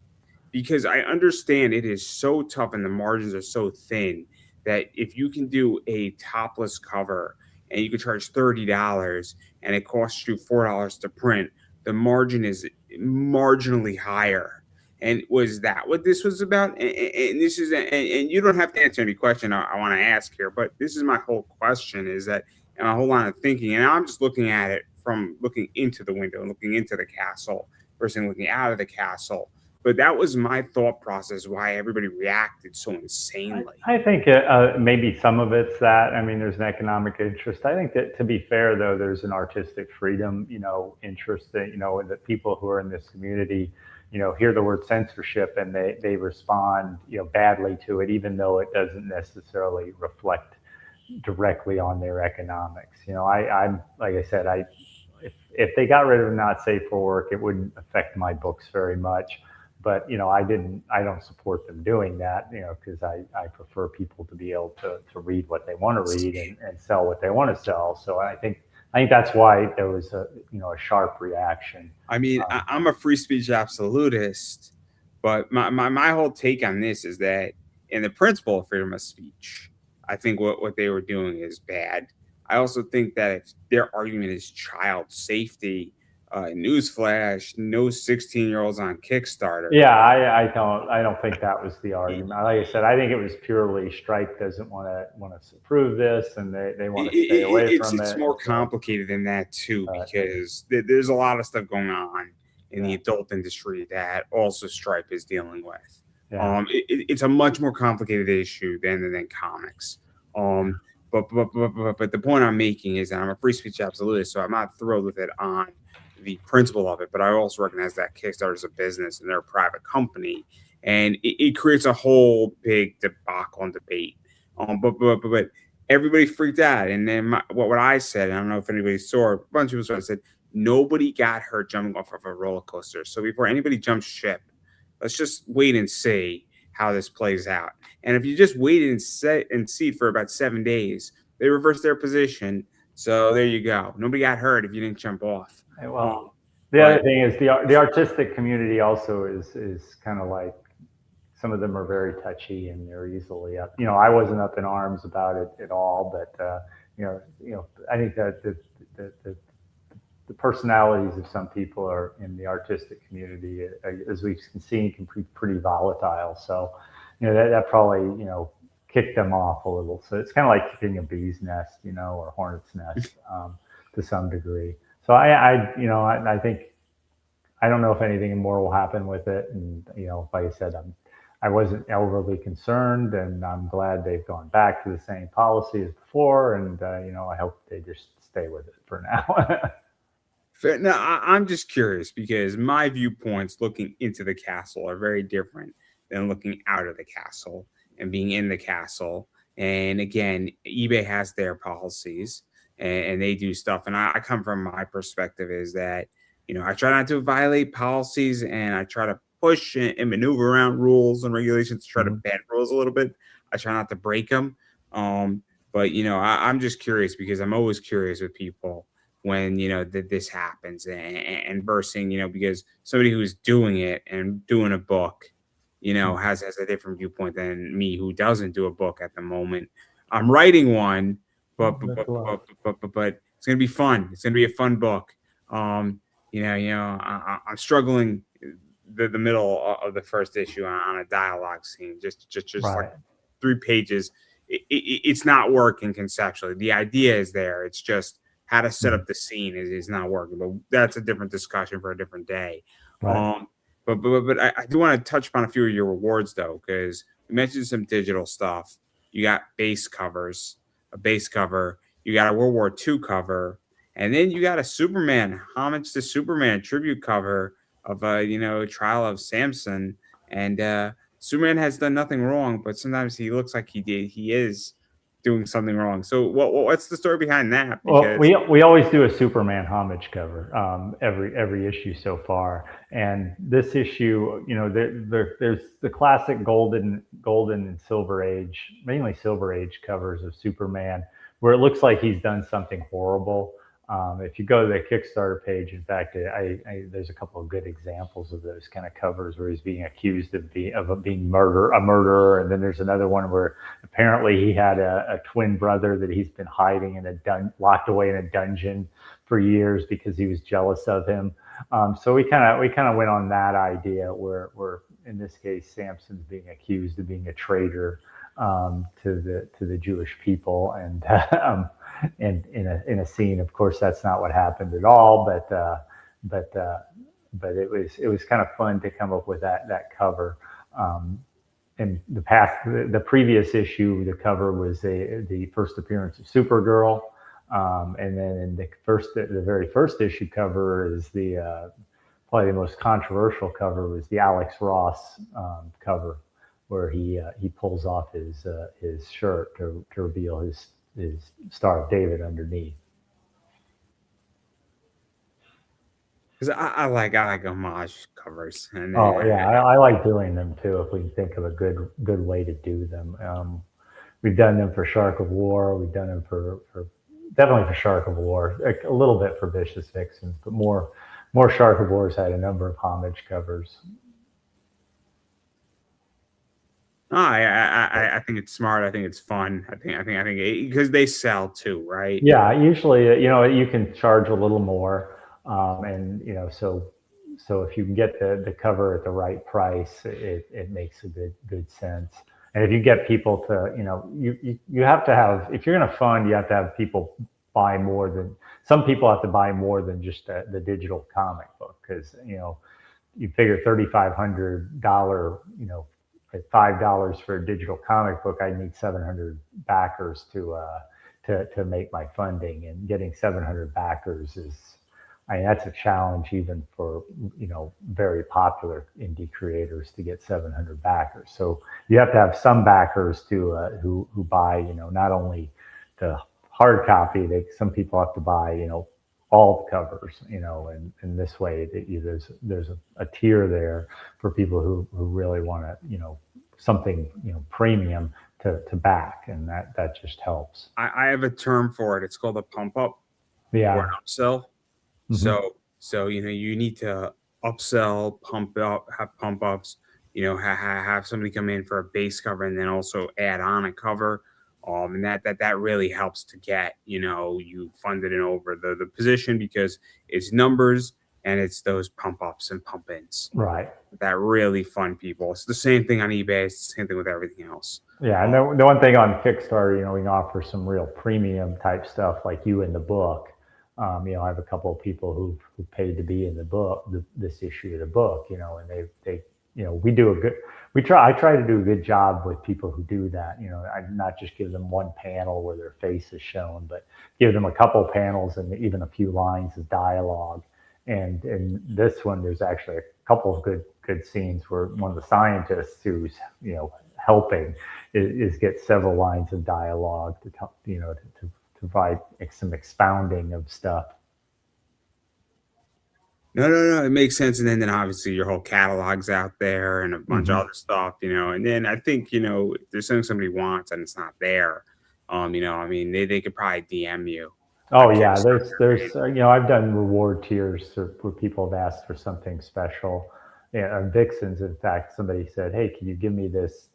Because I understand it is so tough and the margins are so thin that if you can do a topless cover and you can charge $30 and it costs you $4 to print, the margin is marginally higher. And was that what this was about? And this is, and you don't have to answer any question I want to ask here, but this is my whole question, is that, and my whole line of thinking, and I'm just looking at it from looking into the window and looking into the castle versus looking out of the castle. But that was my thought process why everybody reacted so insanely. I think maybe some of it's that. I mean, there's an economic interest. I think that, to be fair, though, there's an artistic freedom, interest that, that people who are in this community, hear the word censorship, and they respond, badly to it, even though it doesn't necessarily reflect directly on their economics. I'm like I said, if they got rid of not safe for work, it wouldn't affect my books very much. But I don't support them doing that, because I prefer people to be able to read what they want to read, and sell what they want to sell. So I think that's why there was a sharp reaction. I mean, I'm a free speech absolutist, But my whole take on this is that in the principle of freedom of speech, I think what they were doing is bad. I also think that if their argument is child safety, newsflash, no 16-year-olds on Kickstarter. Yeah, I don't think that was the argument. Like I said, I think it was purely Stripe doesn't want to approve this, and they want to stay away from It's it. more So, complicated than that too, because there's a lot of stuff going on in the adult industry that also Stripe is dealing with. yeah. It's a much more complicated issue than comics. Um, but the point I'm making is that I'm a free speech absolutist, so I'm not thrilled with it on the principle of it. But I also recognize that Kickstarter is a business and they're a private company, and it creates a whole big debacle and debate. But everybody freaked out. And then what I said, I don't know if anybody saw it, a bunch of people saw it, I said, nobody got hurt jumping off of a roller coaster. So before anybody jumps ship, let's just wait and see how this plays out. And if you just wait and see for about 7 days, they reverse their position. So there you go. Nobody got hurt if you didn't jump off. Well, the other thing is the artistic community also is kind of like, some of them are very touchy and they're easily up. I wasn't up in arms about it at all, but I think that the personalities of some people are in the artistic community, as we've seen, can be pretty volatile. So, that probably kicked them off a little. So it's kind of like kicking a bee's nest, or hornet's nest to some degree. So I think, I don't know if anything more will happen with it. And like I said, I wasn't overly concerned, and I'm glad they've gone back to the same policy as before. And I hope they just stay with it for now. Now, I'm just curious because my viewpoints looking into the castle are very different than looking out of the castle and being in the castle. And again, eBay has their policies and they do stuff. And I come from my perspective is that, I try not to violate policies and I try to push and maneuver around rules and regulations to try to bend rules a little bit. I try not to break them. But, I'm just curious because I'm always curious with people when that this happens and versing because somebody who's doing it and doing a book has a different viewpoint than me who doesn't do a book at the moment. I'm writing one, but it's gonna be fun. It's gonna be a fun book. I'm struggling the middle of the first issue on a dialogue scene, just Right. like 3 pages. It's not working conceptually. The idea is there. It's just how to set up the scene is not working, but that's a different discussion for a different day. Right. But I do want to touch upon a few of your rewards though, because you mentioned some digital stuff. You got base covers, a base cover. You got a World War II cover, and then you got a Superman homage to Superman tribute cover of Trial of Samson. And Superman has done nothing wrong, but sometimes he looks like he is doing something wrong. So what's the story behind that? Well, Because we always do a Superman homage cover every issue so far, and this issue, there's the classic golden and silver age, mainly silver age covers of Superman, where it looks like he's done something horrible. If you go to the Kickstarter page, in fact, there's a couple of good examples of those kind of covers where he's being accused of being a murderer, and then there's another one where apparently he had a twin brother that he's been hiding locked away in a dungeon for years because he was jealous of him. So we kind of went on that idea where in this case Samson's being accused of being a traitor to the Jewish people, and in a scene, of course, that's not what happened at all. But it was kind of fun to come up with that cover. In the previous issue, the cover was the first appearance of Supergirl, and then in the very first issue cover is probably the most controversial cover was the Alex Ross cover, where he pulls off his shirt to reveal his Star of David underneath. because I like homage covers. And I like doing them too. If we can think of a good way to do them, we've done them for Shark of War. We've done them for definitely for Shark of War. A little bit for Vicious Vixens, but more Shark of War's had a number of homage covers. I think it's smart. I think it's fun. I think because they sell too, right? Yeah, usually, you can charge a little more, and so if you can get the cover at the right price, it makes a good sense. And if you get people to, you have to have, if you're going to fund, you have to have people buy more than, some people have to buy more than just the digital comic book, because you figure $3,500, at $5 for a digital comic book, I need 700 backers to make my funding, and getting 700 backers is, I mean, that's a challenge even for, very popular indie creators to get 700 backers. So you have to have some backers to who buy, not only the hard copy, some people have to buy, all the covers, and this way that there's a tier there for people who really want to, something, premium to back, and that just helps. I have a term for it. It's called a pump up or an Yeah. upsell. Hmm. So you need to upsell, pump up, have pump ups. Have somebody come in for a base cover and then also add on a cover. And that really helps to get you funded and over the position, because it's numbers and it's those pump ups and pump ins Right. that really fund people. It's the same thing on eBay. It's the same thing with everything else. Yeah, and the one thing on Kickstarter, we can offer some real premium type stuff like you in the book. I have a couple of people who paid to be in the book, this issue of the book, and they we do a good, I try to do a good job with people who do that. I not just give them one panel where their face is shown, but give them a couple panels and even a few lines of dialogue. And in this one, there's actually a couple of good scenes where one of the scientists who's helping is get several lines of dialogue to to provide some expounding of stuff. No. It makes sense. And then obviously your whole catalog's out there and a bunch of Hmm. other stuff, And then I think, if there's something somebody wants and it's not there, I mean, they could probably DM you Oh on yeah, Kickstarter, right? I've done reward tiers where people have asked for something special. Yeah, on Vixens, in fact, somebody said, "Hey, can you give me this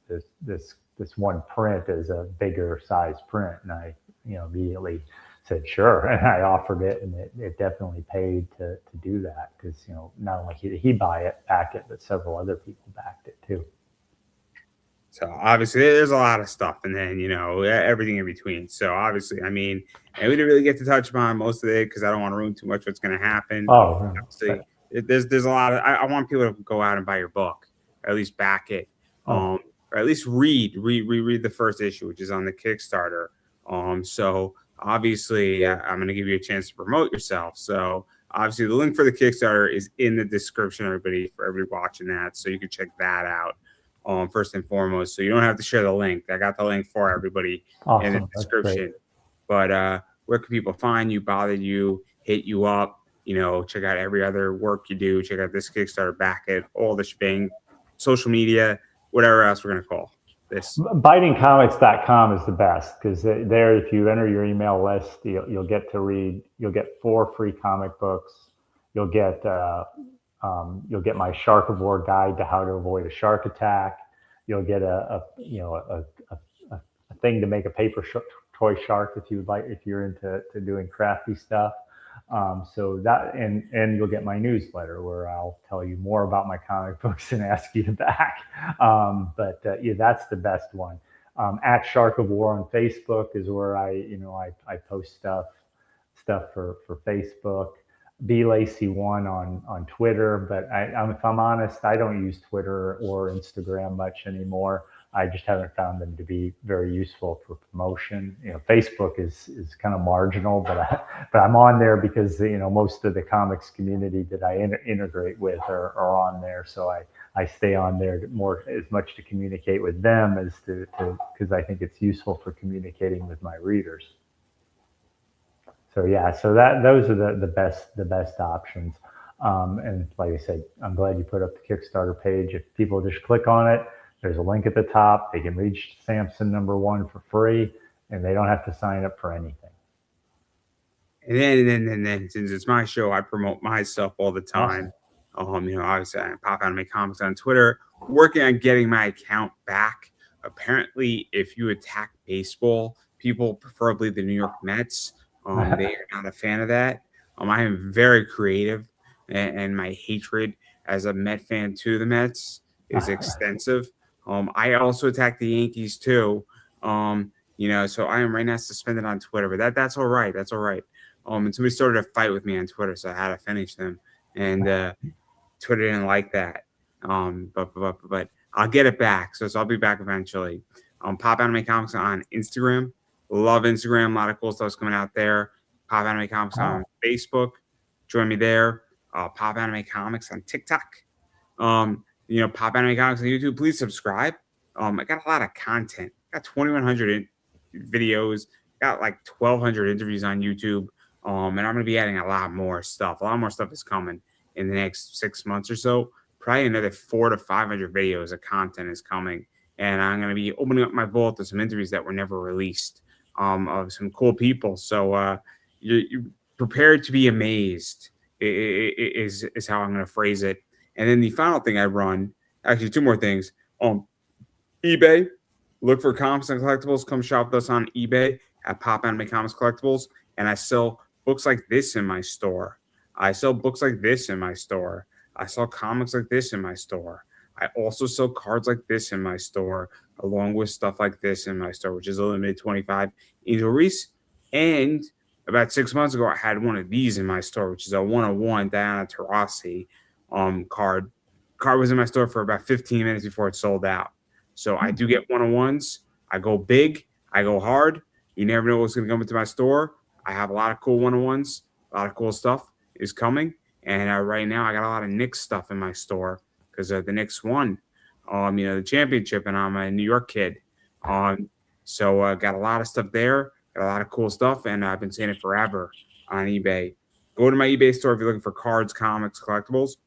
one print as a bigger size print?" And I, immediately said, "Sure," and I offered it, and it definitely paid to do that, because not only did he buy it, back it, but several other people backed it too. So obviously there's a lot of stuff, and then everything in between. So obviously, I mean, and we didn't really get to touch upon most of it because I don't want to ruin too much what's going to happen. Oh, no. Obviously, there's a lot of, I want people to go out and buy your book, or at least back it, Oh, or at least reread the first issue, which is on the Kickstarter. So obviously, I'm going to give you a chance to promote yourself. So obviously, the link for the Kickstarter is in the description, everybody, for everybody watching that, so you can check that out. First and foremost, so you don't have to share the link. I got the link for everybody in the awesome. That's great. description. But where can people find you, bother you, hit you up? Check out every other work you do. Check out this Kickstarter, back it, all the shebang, social media, whatever else we're gonna call this. Bitingcomics.com is the best, because there, if you enter your email list, you'll get to read, you'll get 4 free comic books. You'll get my Sharkivore guide to how to avoid a shark attack. You'll get a thing to make a paper toy shark if you would like, if you're into doing crafty stuff. So that, and you'll get my newsletter where I'll tell you more about my comic books and ask you to back. But yeah, that's the best one. At Sharkivore on Facebook is where I post stuff for Facebook. B Lacy one on Twitter, but if I'm honest, I don't use Twitter or Instagram much anymore. I just haven't found them to be very useful for promotion. Facebook is kind of marginal, but I'm on there because most of the comics community that I integrate with are on there, so I stay on there more, as much to communicate with them as to because I think it's useful for communicating with my readers. So yeah, so those are the best options. And like I said, I'm glad you put up the Kickstarter page. If people just click on it, there's a link at the top. They can reach Samson #1 for free, and they don't have to sign up for anything. And then since it's my show, I promote myself all the time. Awesome. Obviously I pop out and make comics on Twitter, working on getting my account back. apparently, if you attack baseball, people, preferably the New York Mets, they are not a fan of that. I am very creative, and my hatred as a Met fan to the Mets is extensive. I also attack the Yankees too. So I am right now suspended on Twitter, but that's all right. That's all right. And somebody started a fight with me on Twitter, so I had to finish them. And Twitter didn't like that. But I'll get it back. So I'll be back eventually. Pop Anime Comics on Instagram. Love Instagram. A lot of cool stuff's coming out there. Pop Anime Comics on Facebook. Join me there. Pop Anime Comics on TikTok. Pop Anime Comics on YouTube. Please subscribe. I got a lot of content. I got 2,100 videos. Got like 1,200 interviews on YouTube. And I'm gonna be adding a lot more stuff. A lot more stuff is coming in the next 6 months or so. Probably another 400 to 500 videos of content is coming, and I'm going to be opening up my vault to some interviews that were never released of some cool people. So you're prepared to be amazed is how I'm going to phrase it. And then the final thing I run, actually two more things. eBay. Look for comics and collectibles. Come shop with us on eBay at Pop Anime Comics Collectibles, and I sell books like this in my store. I sell books like this in my store. I sell comics like this in my store. I also sell cards like this in my store, along with stuff like this in my store, which is a limited 25 Angel Reese. And about 6 months ago, I had one of these in my store, which is a 101 Diana Taurasi card. Card was in my store for about 15 minutes before it sold out. So I do get 101s. I go big. I go hard. You never know what's going to come into my store. I have a lot of cool 101s. A lot of cool stuff is coming. And right now, I got a lot of Knicks stuff in my store because the Knicks won, the championship, and I'm a New York kid. So got a lot of stuff there, got a lot of cool stuff, and I've been saying it forever on eBay. Go to my eBay store if you're looking for cards, comics, collectibles.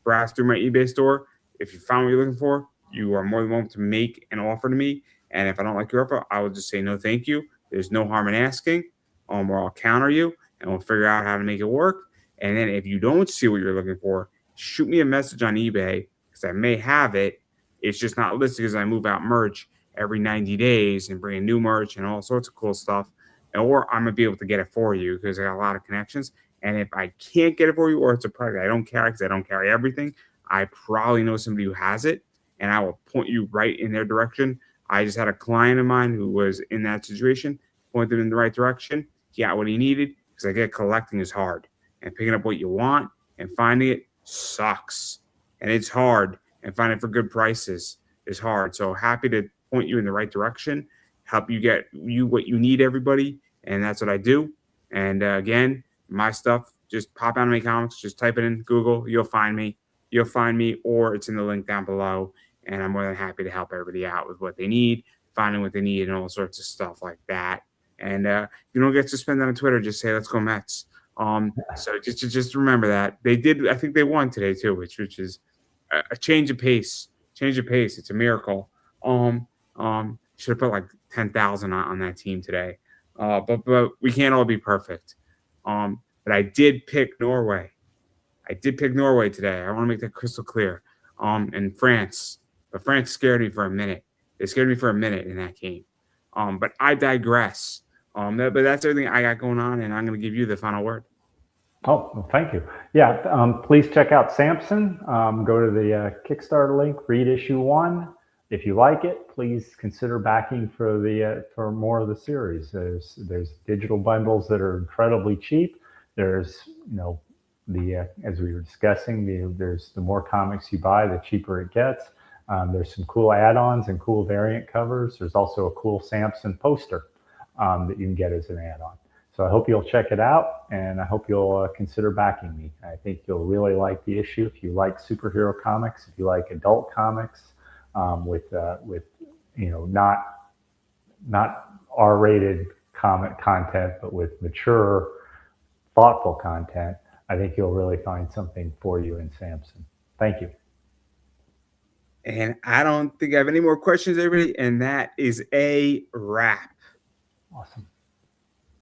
Browse through my eBay store. If you found what you're looking for, you are more than welcome to make an offer to me. And if I don't like your offer, I will just say no, thank you. There's no harm in asking, or I'll counter you, and we'll figure out how to make it work. And then if you don't see what you're looking for, shoot me a message on eBay because I may have it. It's just not listed because I move out merch every 90 days and bring in new merch and all sorts of cool stuff. Or I'm going to be able to get it for you because I got a lot of connections. And if I can't get it for you or it's a product I don't carry because I don't carry everything, I probably know somebody who has it and I will point you right in their direction. I just had a client of mine who was in that situation, pointed in the right direction. He got what he needed because I get collecting is hard. And picking up what you want and finding it sucks. And it's hard. And finding it for good prices is hard. So happy to point you in the right direction, help you get what you need, everybody. And that's what I do. And again, my stuff, just Pop Anime Comics, just type it in Google. You'll find me. Or it's in the link down below. And I'm more than happy to help everybody out with what they need, finding what they need, and all sorts of stuff like that. And you don't get suspended on Twitter. Just say, let's go Mets. So just remember that they did. I think they won today too, which is a change of pace. It's a miracle. Should have put like 10,000 on that team today. But we can't all be perfect. But I did pick Norway. Today. I want to make that crystal clear. And France, but France scared me for a minute. They scared me for a minute in that game. But I digress. But that's everything I got going on, and I'm going to give you the final word. Oh, well, thank you. Yeah, please check out Samson. Go to the Kickstarter link, read issue 1. If you like it, please consider backing for more of the series. There's digital bundles that are incredibly cheap. There's as we were discussing, there's the more comics you buy, the cheaper it gets. There's some cool add-ons and cool variant covers. There's also a cool Samson poster that you can get as an add-on. So I hope you'll check it out, and I hope you'll consider backing me. I think you'll really like the issue if you like superhero comics, if you like adult comics with not R-rated comic content, but with mature, thoughtful content. I think you'll really find something for you in Samson. Thank you. And I don't think I have any more questions, everybody. And that is a wrap. Awesome.